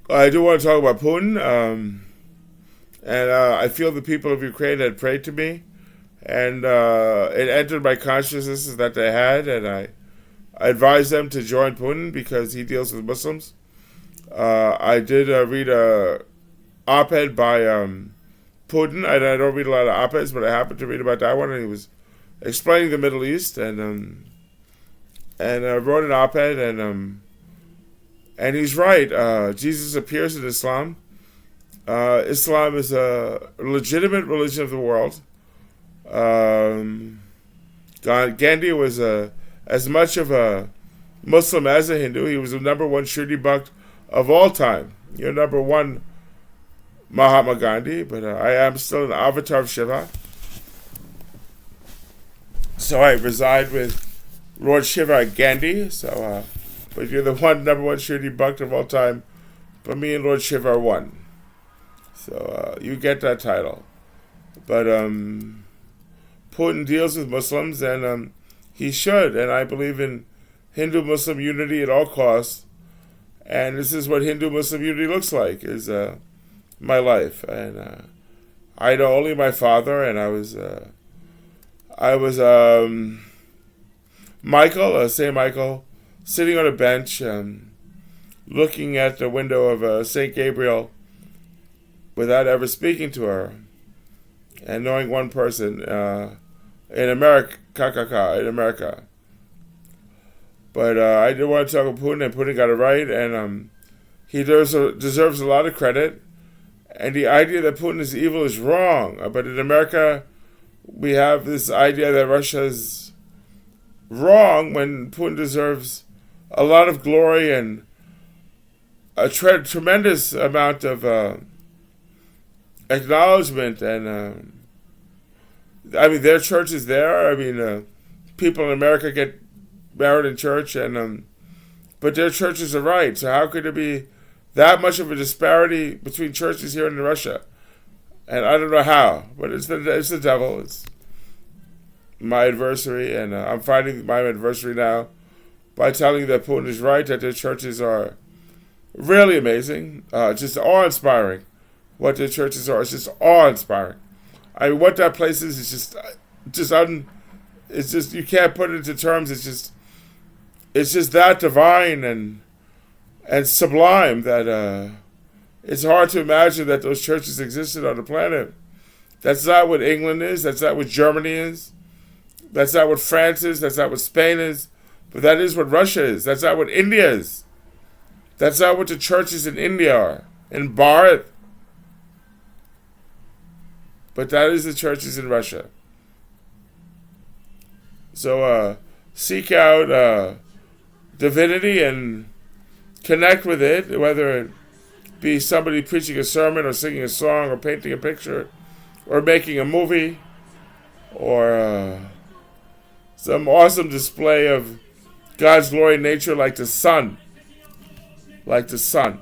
I do want to talk about Putin, and I feel the people of Ukraine had prayed to me, and it entered my consciousness that they had, and I advised them to join Putin because he deals with Muslims. I did read a op-ed by Putin. I don't read a lot of op-eds, but I happened to read about that one, and he was explaining the Middle East, and wrote an op-ed, and he's right. Jesus appears in Islam. Islam is a legitimate religion of the world. Um, Gandhi was as much of a Muslim as a Hindu. He was the number one shooting buck of all time. You're number one, Mahatma Gandhi, but I am still an avatar of Shiva. So I reside with Lord Shiva Gandhi. But you're the number one shooting buck of all time. But me and Lord Shiva are one. So you get that title. But Putin deals with Muslims, and he should. And I believe in Hindu-Muslim unity at all costs. And this is what Hindu-Muslim unity looks like, is my life. And I know only my father, and I was Michael, St. Michael, sitting on a bench, looking at the window of St. Gabriel without ever speaking to her, and knowing one person in America, in America. But I did want to talk about Putin, and Putin got it right, and he deserves a lot of credit. And the idea that Putin is evil is wrong. But in America, we have this idea that Russia is wrong when Putin deserves a lot of glory and a tremendous amount of acknowledgement. And I mean, their church is there. I mean, people in America get married in church, and but their churches are right. So how could there be that much of a disparity between churches here and in Russia? And I don't know how, but it's the devil. It's my adversary, and I'm fighting my adversary now by telling you that Putin is right, that their churches are really amazing, just awe-inspiring. What their churches are, it's just awe-inspiring. I mean, what that place is it's just you can't put it into terms. It's just that divine and sublime that it's hard to imagine that those churches existed on the planet. That's not what England is. That's not what Germany is. That's not what France is. That's not what Spain is. But that is what Russia is. That's not what India is. That's not what the churches in India are. In Bharat. But that is the churches in Russia. So seek out divinity and connect with it, whether it be somebody preaching a sermon or singing a song or painting a picture or making a movie or some awesome display of God's glory in nature like the sun. Like the sun.